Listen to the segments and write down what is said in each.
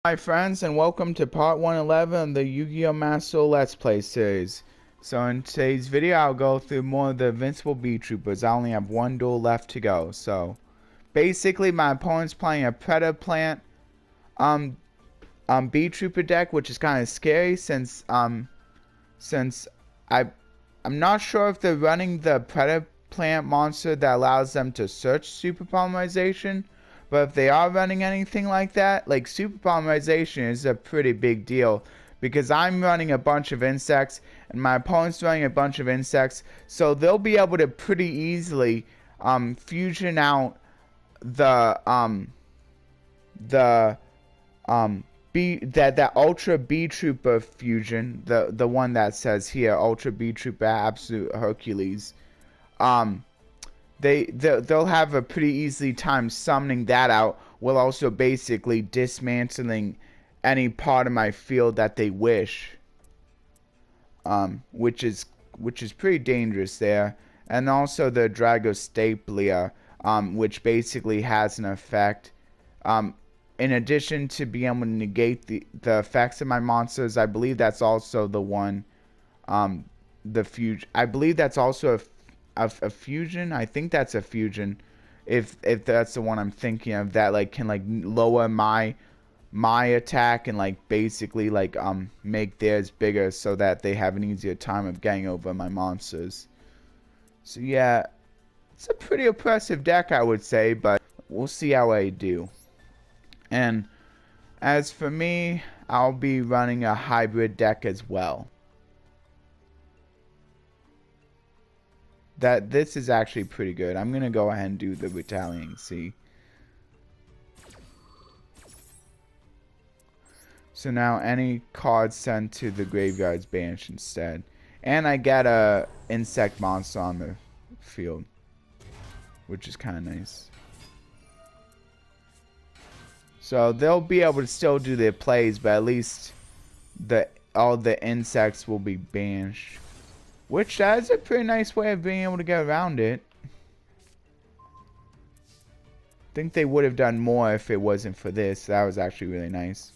Hi friends, and welcome to part 111 of the Yu-Gi-Oh! Master Let's Play series. So in today's video, I'll go through more of the Invincible Bee Troopers. I only have one duel left to go. So basically, my opponent's playing a Predator Plant Bee Trooper deck, which is kind of scary since I'm not sure if they're running the Predator Plant monster that allows them to search super polymerization. But if they are running anything like that, like super polymerization is a pretty big deal. Because I'm running a bunch of insects, and my opponent's running a bunch of insects. So they'll be able to pretty easily fusion out the Ultra Bee Trooper fusion, the one that says here Ultra Bee Trooper Absolute Hercules. They'll have a pretty easy time summoning that out, while also basically dismantling any part of my field that they wish. Which is pretty dangerous there. And also the Dragostaplia, which basically has an effect. In addition to being able to negate the effects of my monsters, I believe that's also the one, the fusion. I believe that's also a fusion. I think that's a fusion, if that's the one I'm thinking of, that like can like lower my attack and like basically like make theirs bigger so that they have an easier time of getting over my monsters. So yeah, it's a pretty oppressive deck, I would say, but we'll see how I do. And as for me, I'll be running a hybrid deck as well. This is actually pretty good. I'm gonna go ahead and do the Retaliating Sea. So now any card sent to the graveyard's banished instead. And I get a insect monster on the field, which is kind of nice. So they'll be able to still do their plays, but at least all the insects will be banished. Which is a pretty nice way of being able to get around it. I think they would have done more if it wasn't for this. That was actually really nice.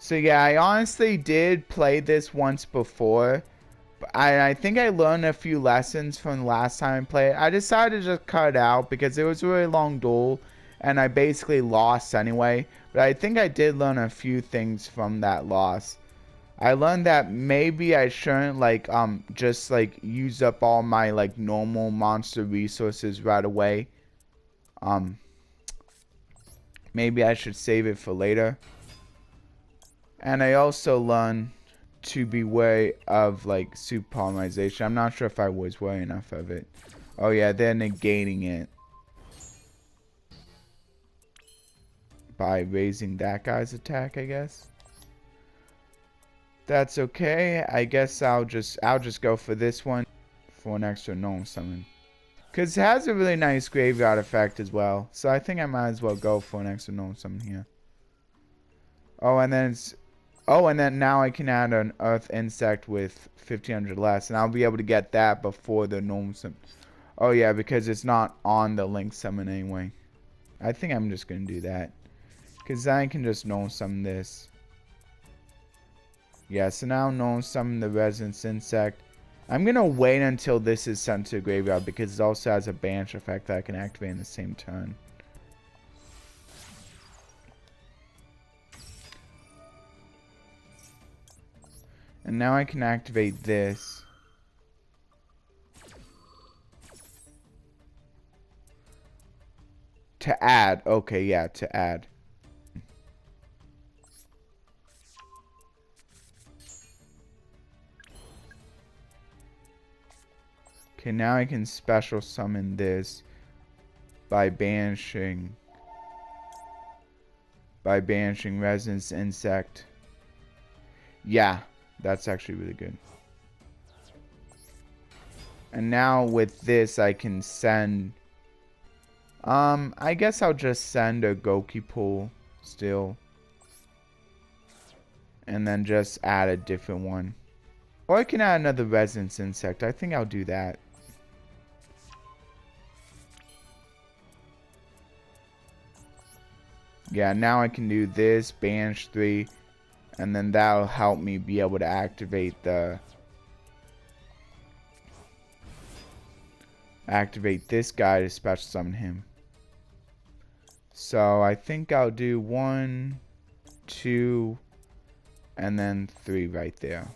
So yeah, I honestly did play this once before. But I think I learned a few lessons from the last time I played. I decided to just cut it out because it was a really long duel. And I basically lost anyway. But I think I did learn a few things from that loss. I learned that maybe I shouldn't like just like use up all my like normal monster resources right away. Maybe I should save it for later. And I also learned to be wary of like super polymerization. I'm not sure if I was wary enough of it. Oh yeah, they're negating it by raising that guy's attack, I guess. That's okay. I guess I'll just go for this one for an extra gnome summon. Cause it has a really nice graveyard effect as well. So I think I might as well go for an extra gnome summon here. Oh, and then now I can add an earth insect with 1500 less, and I'll be able to get that before the gnome summon. Oh yeah, because it's not on the link summon anyway. I think I'm just gonna do that. Cause then I can just gnome summon this. Yeah, so now gnome summon the Resonance Insect. I'm gonna wait until this is sent to the graveyard because it also has a banish effect that I can activate in the same turn. And now I can activate this. To add. Okay, yeah, to add. Okay, now I can special summon this by banishing Resonance Insect. Yeah, that's actually really good. And now with this I can send I guess I'll just send a Goki pool still. And then just add a different one. Or I can add another Resonance Insect. I think I'll do that. Yeah, now I can do this, banish 3, and then that'll help me be able to activate this guy to special summon him. So I think I'll do 1, 2, and then 3 right there.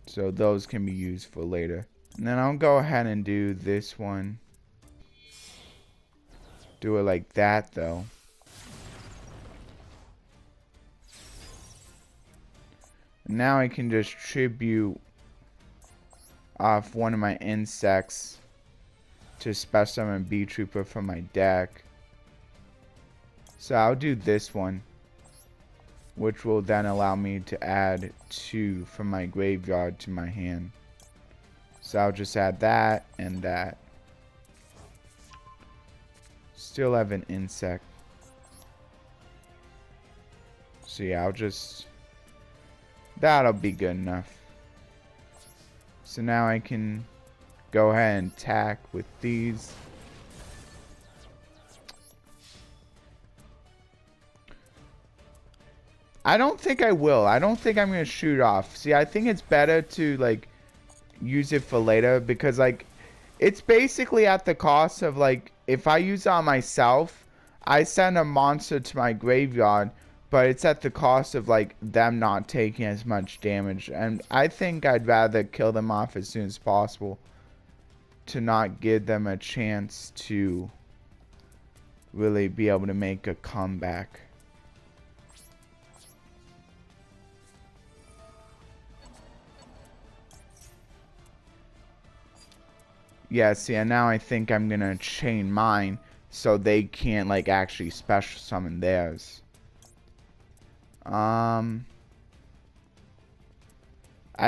So those can be used for later. And then I'll go ahead and do this one. Do it like that though. Now I can just tribute off one of my insects to special summon B Trooper from my deck. So I'll do this one, which will then allow me to add 2 from my graveyard to my hand. So I'll just add that and that. Still have an insect. So yeah, I'll just... that'll be good enough. So now I can go ahead and attack with these. I don't think I will. I don't think I'm going to shoot off. See, I think it's better to, like, use it for later. Because, like, it's basically at the cost of, like, if I use it on myself, I send a monster to my graveyard. But it's at the cost of, like, them not taking as much damage. And I think I'd rather kill them off as soon as possible, to not give them a chance to really be able to make a comeback. Yeah, see, and now I think I'm gonna chain mine so they can't, like, actually special summon theirs. I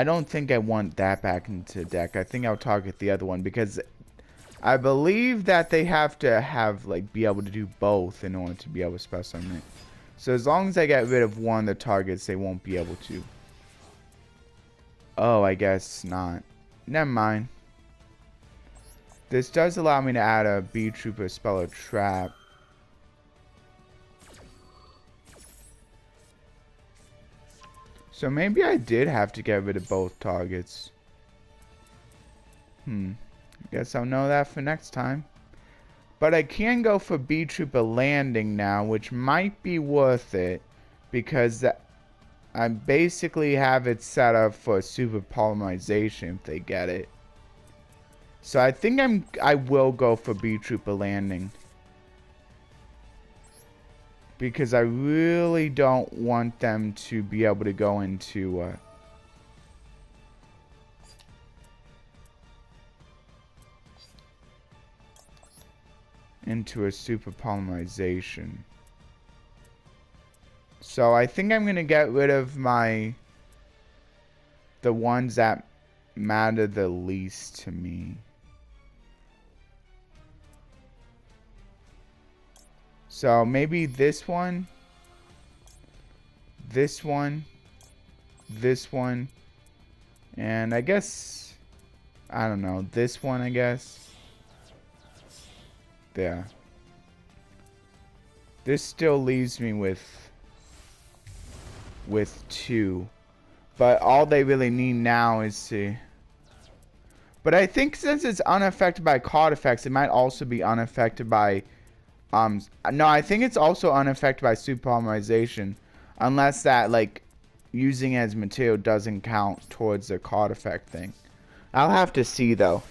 don't think I want that back into the deck. I think I'll target the other one because I believe that they have to have, like, be able to do both in order to be able to special summon it. So as long as I get rid of one of the targets, they won't be able to. Oh, I guess not. Never mind. This does allow me to add a B Trooper spell or trap. So maybe I did have to get rid of both targets. Guess I'll know that for next time. But I can go for B Trooper landing now, which might be worth it. Because I basically have it set up for super polymerization if they get it. So I think I will go for B Trooper landing. Because I really don't want them to be able to go into a super polymerization. So I think I'm gonna get rid of the ones that matter the least to me. So maybe this one, this one, this one, and I guess, I don't know, this one, I guess. There. This still leaves me with 2. But all they really need now is to... But I think since it's unaffected by card effects, it might also be unaffected by... no, I think it's also unaffected by super polymerization. Unless that, like, using it as material doesn't count towards the card effect thing. I'll have to see, though.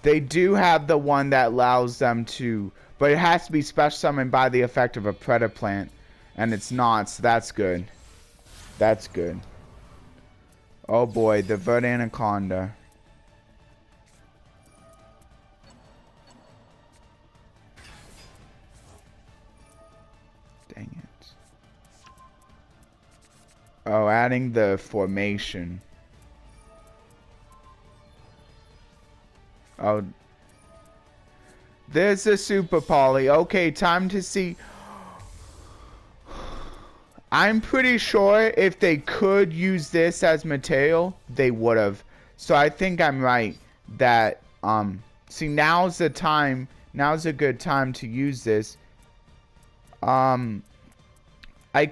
They do have the one that allows them to... But it has to be special summoned by the effect of a Predator Plant. And it's not, so that's good. That's good. Oh boy, the Vert Anaconda. Dang it. Oh, adding the formation. Oh. There's a super poly. Okay, time to see... I'm pretty sure if they could use this as material, they would have. So I think I'm right that, see, now's the time, now's a good time to use this. I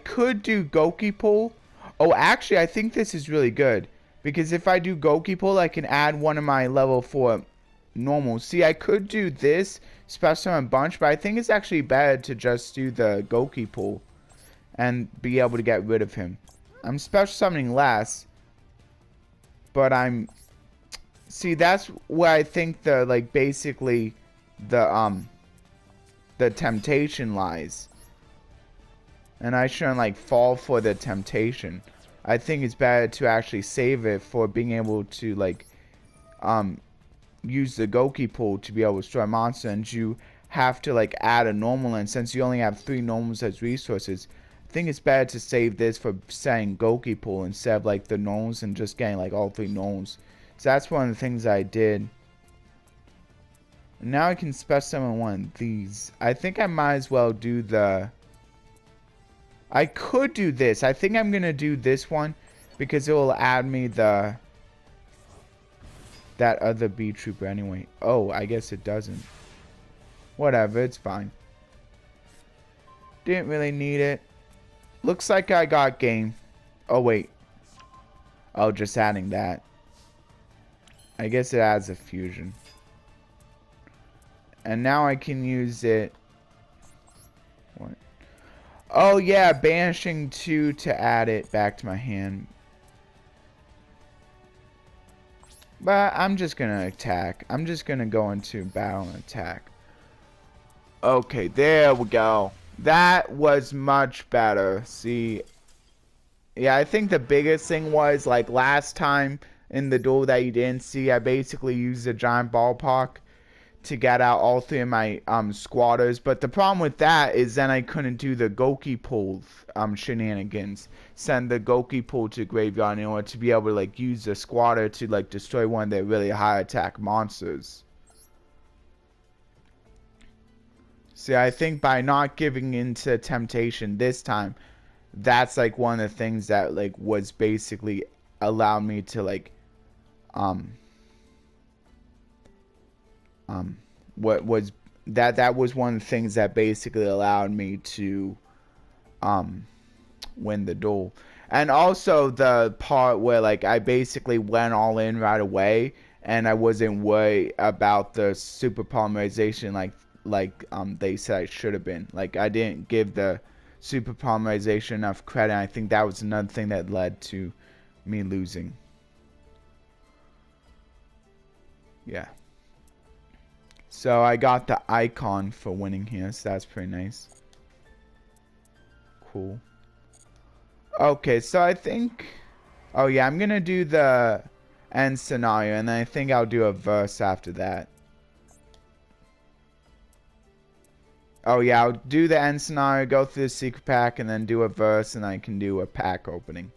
could do Goki pull. Oh, actually, I think this is really good. Because if I do Goki pull, I can add one of my level 4 normals. See, I could do this special summon bunch, but I think it's actually better to just do the Goki pull and be able to get rid of him. I'm special summoning less, but I'm... See, that's where I think the, like, basically, the temptation lies. And I shouldn't, like, fall for the temptation. I think it's better to actually save it for being able to, like, use the Goki pool to be able to destroy monsters. And you have to, like, add a normal. And since you only have 3 normals as resources, I think it's better to save this for setting Goki pool instead of, like, the normals and just getting, like, all 3 normals. So that's one of the things I did. And now I can special summon one of these. I think I might as well do the... I could do this. I think I'm going to do this one because it will add me that other B trooper anyway. Oh, I guess it doesn't. Whatever, it's fine. Didn't really need it. Looks like I got game. Oh, wait. Oh, just adding that. I guess it adds a fusion. And now I can use it. What? Oh yeah, banishing 2 to add it back to my hand. But I'm just gonna attack. I'm just gonna go into battle and attack. Okay, there we go. That was much better. See, yeah, I think the biggest thing was, like, last time in the duel that you didn't see, I basically used a giant ballpark to get out all 3 of my squatters, but the problem with that is then I couldn't do the Goki pull shenanigans. Send the Goki pull to graveyard in order to be able to, like, use the squatter to, like, destroy one of their really high attack monsters. See, I think by not giving into temptation this time, that's, like, one of the things that, like, was basically allowed me to, like, what was that was one of the things that basically allowed me to win the duel. And also the part where, like, I basically went all in right away and I wasn't worried about the super polymerization like they said I should have been. Like, I didn't give the super polymerization enough credit. I think that was another thing that led to me losing. Yeah. So I got the icon for winning here, so that's pretty nice. Cool. Okay, so I think... Oh yeah, I'm gonna do the end scenario, and then I think I'll do a verse after that. Oh yeah, I'll do the end scenario, go through the secret pack, and then do a verse, and I can do a pack opening.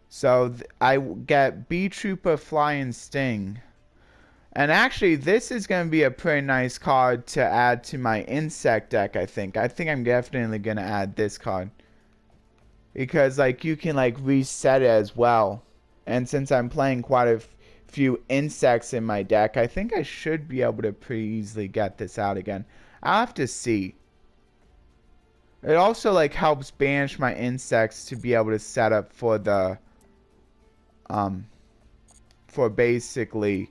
So I get B Trooper, Fly, and Sting. And actually, this is going to be a pretty nice card to add to my insect deck, I think. I think I'm definitely going to add this card. Because, like, you can, like, reset it as well. And since I'm playing quite a few insects in my deck, I think I should be able to pretty easily get this out again. I'll have to see. It also, like, helps banish my insects to be able to set up for the, for basically...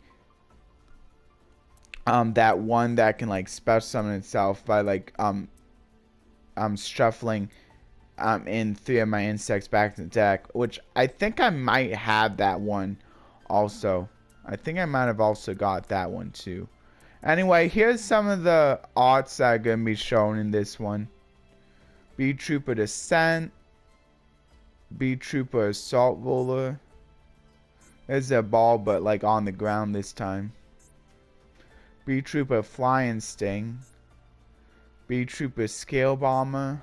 that one that can, like, special summon itself by, like, shuffling in 3 of my insects back to the deck, which I think I might have that one also. I think I might have also got that one too. Anyway, here's some of the arts that are going to be shown in this one. B Trooper Descent, B Trooper Assault Roller. There's a ball, but, like, on the ground this time. B Trooper Fly and Sting, B Trooper Scale Bomber,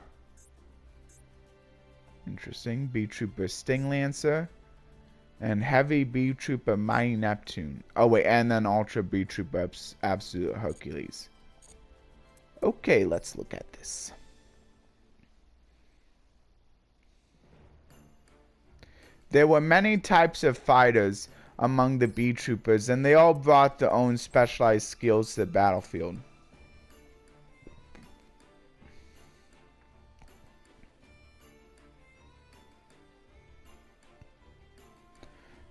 interesting, B Trooper Sting Lancer, and Heavy B Trooper Mighty Neptune. Oh wait, and then Ultra B Trooper Absolute Hercules. Okay, let's look at this. There were many types of fighters among the B troopers, and they all brought their own specialized skills to the battlefield.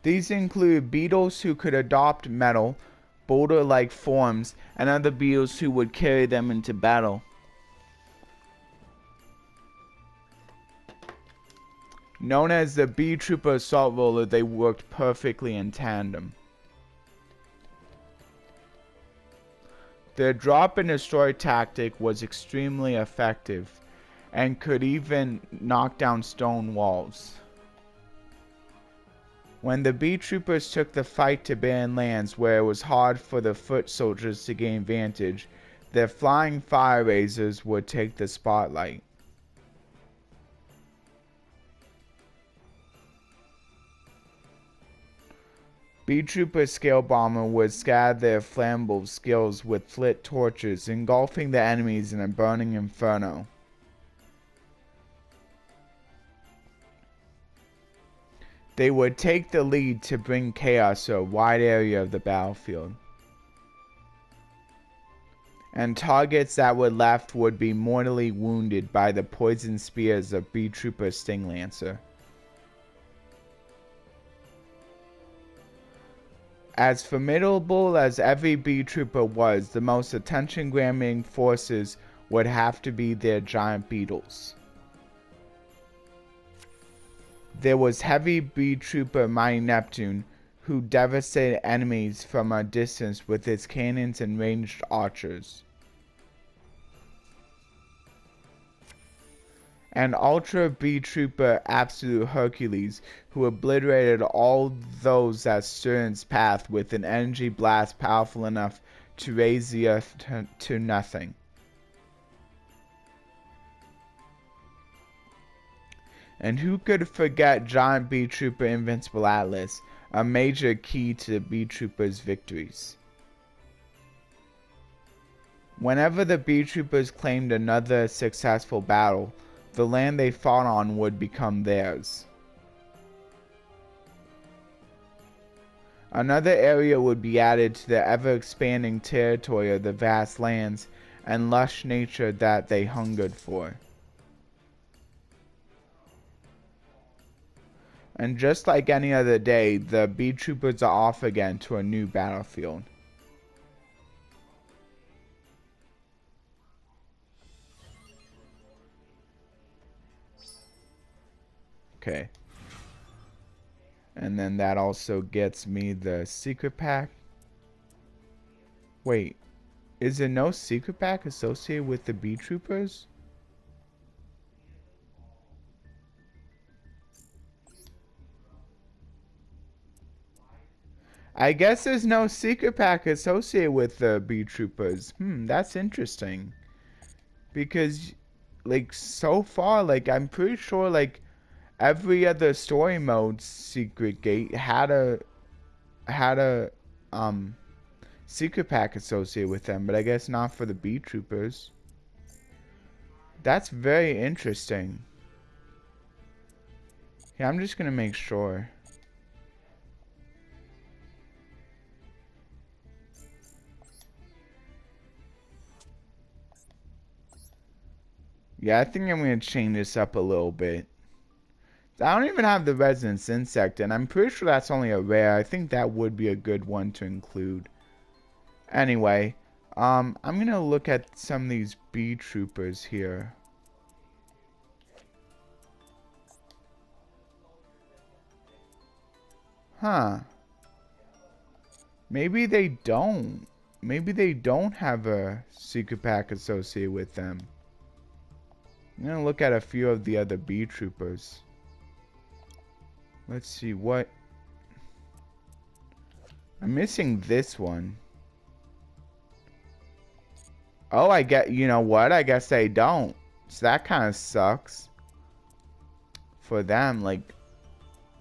These include beetles who could adopt metal, boulder-like forms, and other beetles who would carry them into battle. Known as the B Trooper Assault Roller, they worked perfectly in tandem. Their drop and destroy tactic was extremely effective and could even knock down stone walls. When the B Troopers took the fight to barren lands where it was hard for the foot soldiers to gain advantage, their flying fire razors would take the spotlight. B Trooper Scale Bomber would scatter their flammable skills with flit torches, engulfing the enemies in a burning inferno. They would take the lead to bring chaos to a wide area of the battlefield. And targets that were left would be mortally wounded by the poison spears of B Trooper Sting Lancer. As formidable as every B Trooper was, the most attention-grabbing forces would have to be their giant beetles. There was heavy B Trooper Mighty Neptune, who devastated enemies from a distance with its cannons and ranged archers. And Ultra B Trooper Absolute Hercules, who obliterated all those that stood in its path with an energy blast powerful enough to raise the earth to nothing. And who could forget Giant B Trooper Invincible Atlas, a major key to the B Troopers' victories. Whenever the B Troopers claimed another successful battle, the land they fought on would become theirs. Another area would be added to the ever-expanding territory of the vast lands and lush nature that they hungered for. And just like any other day, the B Troopers are off again to a new battlefield. Okay. And then that also gets me the secret pack. Wait, is there no secret pack associated with the B Troopers? I guess there's no secret pack associated with the B Troopers. That's interesting. Because, like, so far, like, I'm pretty sure, like, every other story mode secret gate had a secret pack associated with them, but I guess not for the B Troopers. That's very interesting. Yeah, I'm just gonna make sure. Yeah, I think I'm going to change this up a little bit. I don't even have the Resonance Insect, and I'm pretty sure that's only a rare. I think that would be a good one to include. Anyway, I'm going to look at some of these B Troopers here. Huh. Maybe they don't. Maybe they don't have a secret pack associated with them. I'm going to look at a few of the other B Troopers. Let's see what... I'm missing this one. Oh, I get... You know what? I guess they don't. So that kind of sucks. For them, like...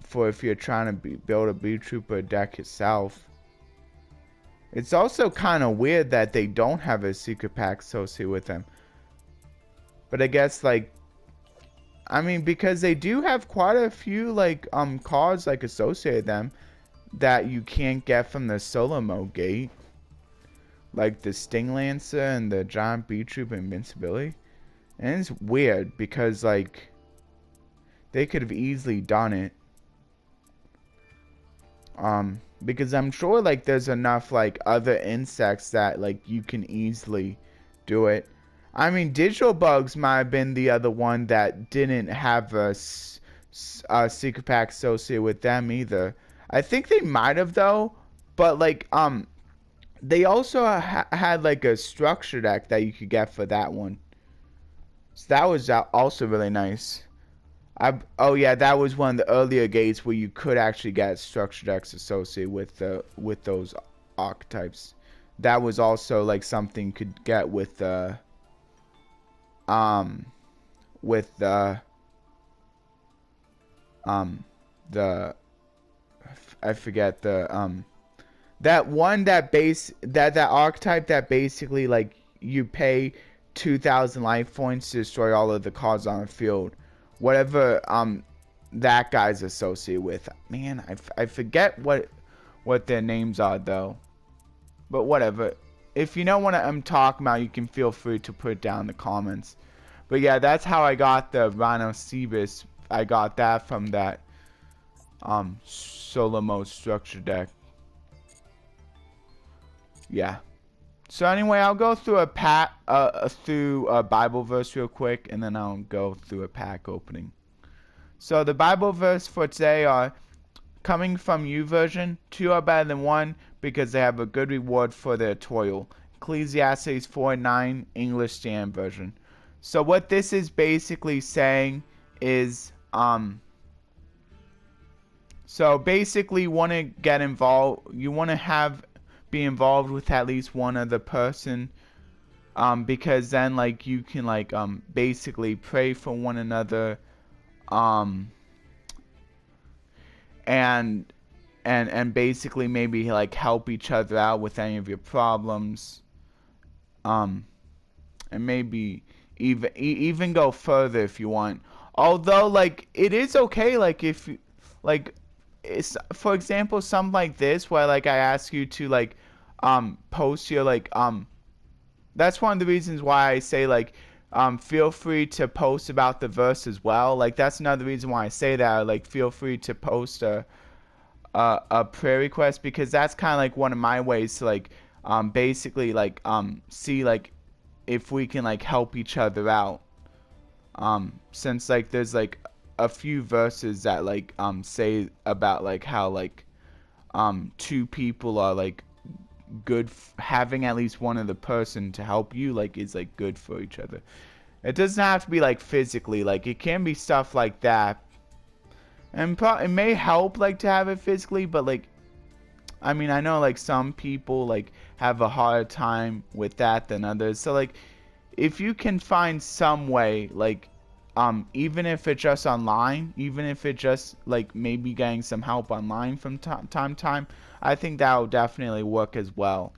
For if you're trying to build a B Trooper deck yourself. It's also kind of weird that they don't have a secret pack associated with them. But I guess, like, I mean, because they do have quite a few like cards like associated with them that you can't get from the solo mode gate, like the Sting Lancer and the Giant Bee Troop Invincibility. And it's weird because like they could have easily done it. Because I'm sure like there's enough like other insects that like you can easily do it. I mean, digital bugs might have been the other one that didn't have a secret pack associated with them either. I think they might have though, but like they also had like a structure deck that you could get for that one. So that was also really nice. Oh yeah, that was one of the earlier gates where you could actually get structure decks associated with those archetypes. That was also like something you could get with the the I forget the that one that archetype that basically like you pay 2,000 life points to destroy all of the cards on the field. Whatever that guy's associated with. Man, I forget what their names are though. But whatever. If you know what I'm talking about, you can feel free to put it down in the comments. But yeah, that's how I got the Rhinocebus. I got that from that solo mode structure deck. Yeah. So anyway, I'll go through a Bible verse real quick, and then I'll go through a pack opening. So the Bible verse for today are coming from YouVersion. 2 are better than 1 because they have a good reward for their toil. Ecclesiastes 4:9 English Standard Version. So what this is basically saying is so basically you want to get involved. You want to be involved with at least one other person, because then like you can like basically pray for one another, and basically maybe like help each other out with any of your problems, and maybe even go further if you want. Although like it is okay like if like it's, for example, something like this where like I ask you to like post your like that's one of the reasons why I say like feel free to post about the verse as well. Like that's another reason why I say that, like feel free to post a prayer request, because that's kind of like one of my ways to like basically like see like if we can like help each other out, since like there's like a few verses that like say about like how like two people are like good, having at least one other person to help you like is like good for each other. It doesn't have to be like physically, like it can be stuff like that, and it may help like to have it physically, but like I mean, I know like some people like have a harder time with that than others. So like if you can find some way, like even if it's just online, even if it's just like maybe getting some help online from time to time, I think that will definitely work as well.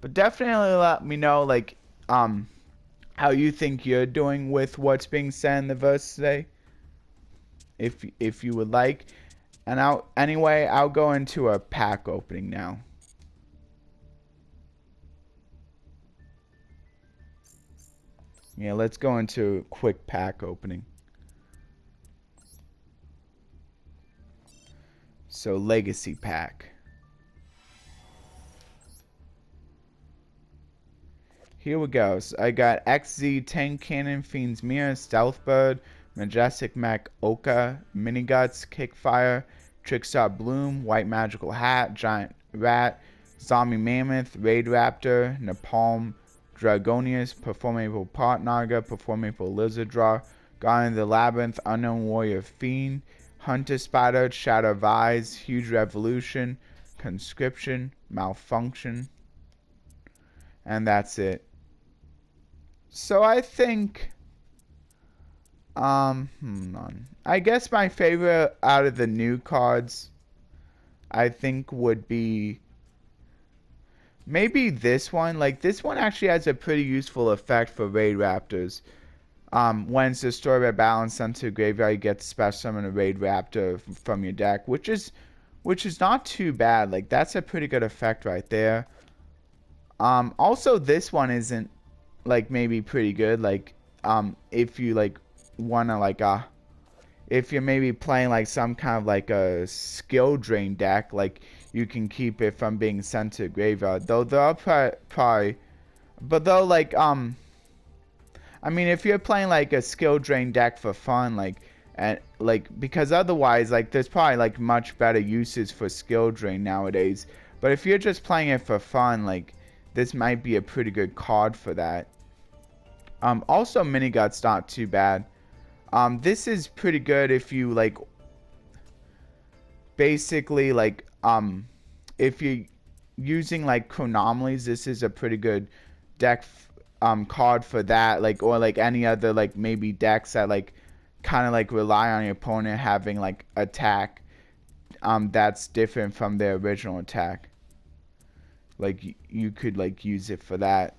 But definitely let me know like how you think you're doing with what's being said in the verse today, if you would like. And I'll go into a pack opening now. Yeah, let's go into a quick pack opening. So Legacy Pack. Here we go. So I got XZ, Tank Cannon, Fiend's Mirror, Stealth Bird, Majestic Mech, Oka, Mini Guts, Kickfire, Trickstar Bloom, White Magical Hat, Giant Rat, Zombie Mammoth, Raid Raptor, Napalm, Dragonius, Performable Pot Naga, Performable Lizard Draw, Guardian of the Labyrinth, Unknown Warrior Fiend, Hunter Spider, Shadow of Eyes, Huge Revolution, Conscription, Malfunction, and that's it. So I think I guess my favorite out of the new cards I think would be maybe this one. Like this one actually has a pretty useful effect for Raid Raptors. When it's destroyed by battle and sent to the graveyard, you get to special summon a Raid Raptor from your deck, which is not too bad. Like, that's a pretty good effect right there. Also, this one isn't, like, maybe pretty good. Like, if you, like, wanna, like, if you're maybe playing, like, some kind of, like, a skill drain deck, like, you can keep it from being sent to the graveyard. Though they'll probably, but though, like, I mean, if you're playing, like, a skill drain deck for fun, like, and, like, because otherwise, like, there's probably, like, much better uses for skill drain nowadays. But if you're just playing it for fun, like, this might be a pretty good card for that. Also, Mini Gut's not too bad. This is pretty good if you, like, basically, like, if you're using, like, Chronomalies, this is a pretty good deck card for that, like, or like any other, like, maybe decks that, like, kind of, like, rely on your opponent having, like, attack that's different from their original attack. Like, you could, like, use it for that.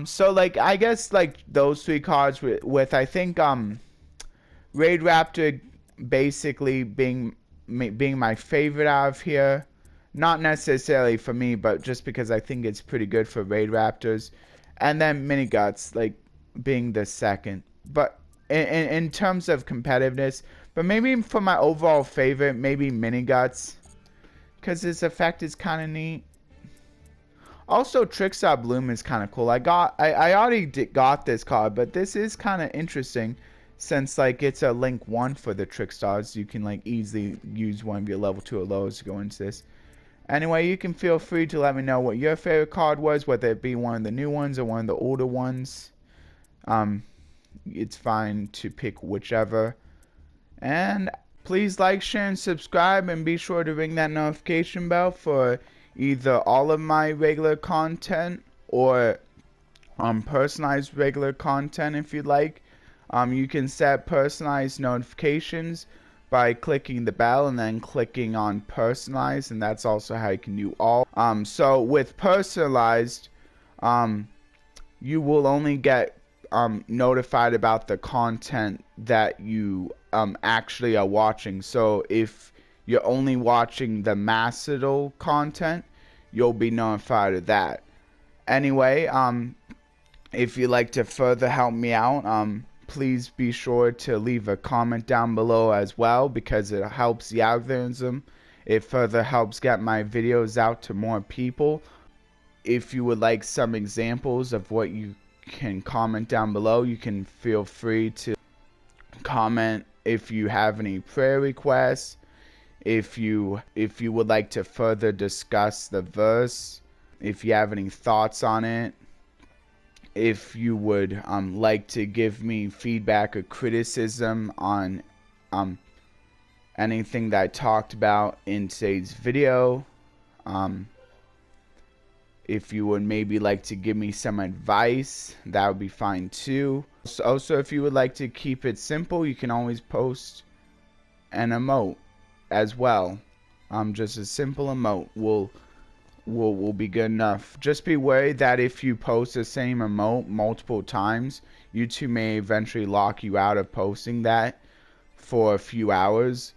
So, like, I guess, like, those three cards with I think Raid Raptor basically being my favorite out of here. Not necessarily for me, but just because I think it's pretty good for Raid Raptors. And then Mini Guts, like, being the second. But in terms of competitiveness, but maybe for my overall favorite, maybe Mini Guts. Because his effect is kind of neat. Also, Trickstar Bloom is kind of cool. I already got this card, but this is kind of interesting. Since, like, it's a link 1 for the Trickstars. You can, like, easily use one of your level 2 or lows to go into this. Anyway, you can feel free to let me know what your favorite card was, whether it be one of the new ones or one of the older ones. It's fine to pick whichever. And please like, share, and subscribe, and be sure to ring that notification bell for either all of my regular content or personalized regular content if you'd like. You can set personalized notifications by clicking the bell and then clicking on personalized, and that's also how you can do all. So with personalized, you will only get notified about the content that you actually are watching. So if you're only watching the Macedal content, you'll be notified of that. Anyway, if you'd like to further help me out, please be sure to leave a comment down below as well, because it helps the algorithm. It further helps get my videos out to more people. If you would like some examples of what you can comment down below, you can feel free to comment if you have any prayer requests, if you would like to further discuss the verse, if you have any thoughts on it, if you would like to give me feedback or criticism on anything that I talked about in today's video, if you would maybe like to give me some advice, that would be fine too. Also, if you would like to keep it simple, you can always post an emote as well. Just a simple emote will be good enough. Just be worried that if you post the same emote multiple times, YouTube may eventually lock you out of posting that for a few hours.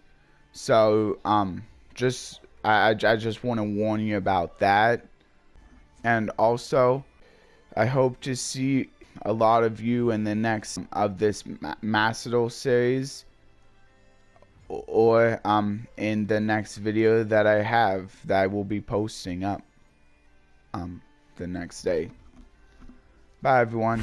So I just want to warn you about that. And also, I hope to see a lot of you in the next of this Macedal series, or in the next video that I will be posting up the next day. Bye everyone.